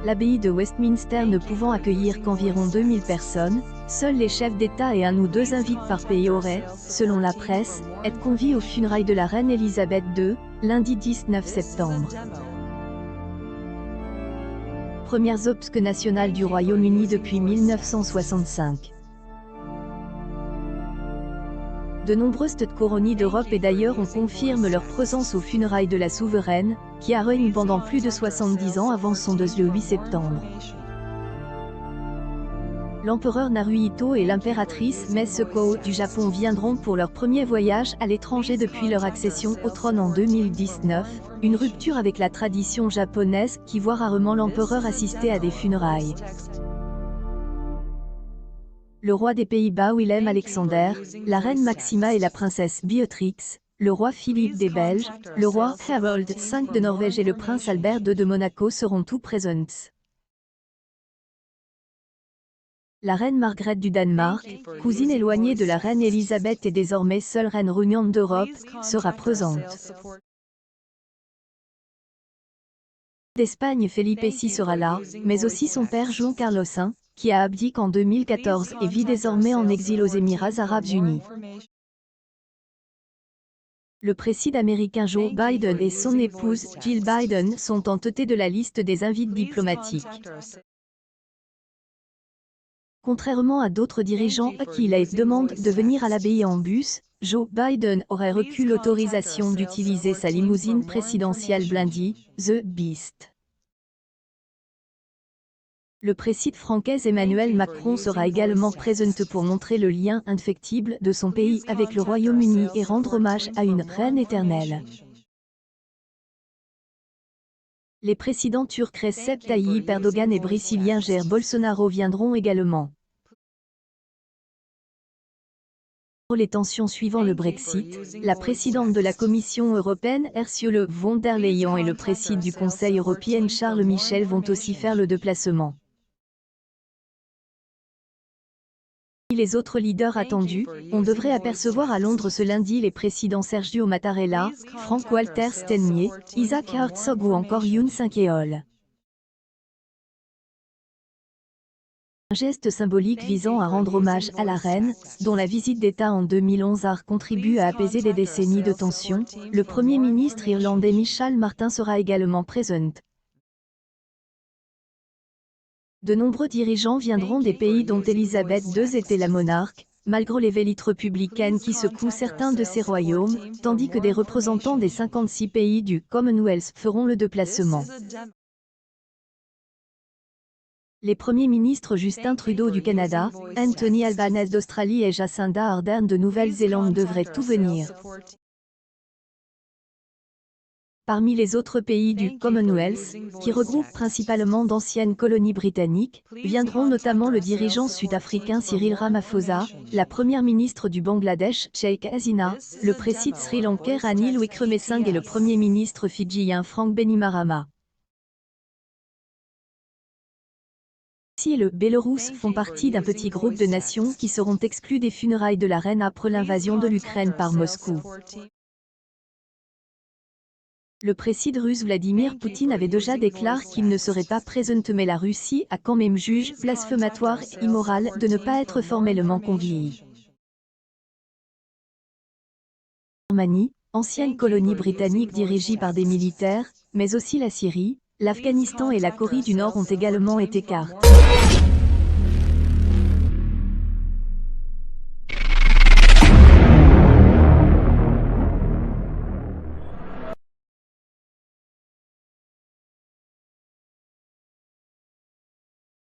L'abbaye de Westminster ne pouvant accueillir qu'environ 2000 personnes, seuls les chefs d'État et 1 ou 2 invités par pays auraient, selon la presse, été conviés aux funérailles de la reine Elisabeth II, lundi 19 septembre. Premières obsèques nationales du Royaume-Uni depuis 1965. De nombreuses têtes couronnées d'Europe et d'ailleurs on confirme leur présence aux funérailles de la souveraine, qui a régné pendant plus de 70 ans avant son décès le 8 septembre. L'empereur Naruhito et l'impératrice Meisuko du Japon viendront pour leur premier voyage à l'étranger depuis leur accession au trône en 2019, une rupture avec la tradition japonaise qui voit rarement l'empereur assister à des funérailles. Le roi des Pays-Bas Willem-Alexander, la reine Maxima et la princesse Beatrix, le roi Philippe des Belges, le roi Harold V de Norvège et le prince Albert II de Monaco seront tous présents. La reine Margrethe du Danemark, cousine éloignée de la reine Elisabeth et désormais seule reine régnante d'Europe, sera présente. D'Espagne Felipe VI sera là, mais aussi son père Juan Carlos I, qui a abdiqué en 2014 et vit désormais en exil aux Émirats arabes unis. Le président américain Joe Biden et son épouse Jill Biden sont en tête de la liste des invités diplomatiques. Contrairement à d'autres dirigeants à qui il a été demandé de venir à l'abbaye en bus, Joe Biden aurait reçu l'autorisation d'utiliser sa limousine présidentielle blindée, The Beast. Le président français Emmanuel Macron sera également présent pour montrer le lien indéfectible de son pays avec le Royaume-Uni et rendre hommage à une reine éternelle. Les présidents turcs Recep Tayyip Erdogan et brésilien Jair Bolsonaro viendront également. Pour les tensions suivant le Brexit, la présidente de la Commission européenne Ursula von der Leyen et le président du Conseil européen Charles Michel vont aussi faire le déplacement. Les autres leaders attendus, on devrait apercevoir à Londres ce lundi les présidents Sergio Mattarella, Frank-Walter Steinmeier, Isaac Herzog ou encore Yoon Suk-yeol. Un geste symbolique visant à rendre hommage à la reine, dont la visite d'État en 2011 a contribué à apaiser des décennies de tensions, le Premier ministre irlandais Michel Martin sera également présent. De nombreux dirigeants viendront des pays dont Elisabeth II était la monarque, malgré les vélites républicaines qui secouent certains de ces royaumes, tandis que des représentants des 56 pays du Commonwealth feront le déplacement. Les premiers ministres Justin Trudeau du Canada, Anthony Albanese d'Australie et Jacinda Ardern de Nouvelle-Zélande devraient tout venir. Parmi les autres pays du Commonwealth, qui regroupent principalement d'anciennes colonies britanniques, viendront notamment le dirigeant sud-africain Cyril Ramaphosa, la première ministre du Bangladesh Sheikh Hasina, le président sri-lankais Ranil Wickremesinghe et le premier ministre fidjien Frank Bainimarama. Et le Bélarus font partie d'un petit groupe de nations qui seront exclues des funérailles de la reine après l'invasion de l'Ukraine par Moscou. Le président russe Vladimir Poutine avait déjà déclaré qu'il ne serait pas présent mais la Russie a quand même jugé blasphématoire et immoral de ne pas être formellement conviée. Birmanie, ancienne colonie britannique dirigée par des militaires, mais aussi la Syrie, l'Afghanistan et la Corée du Nord ont également été écartés.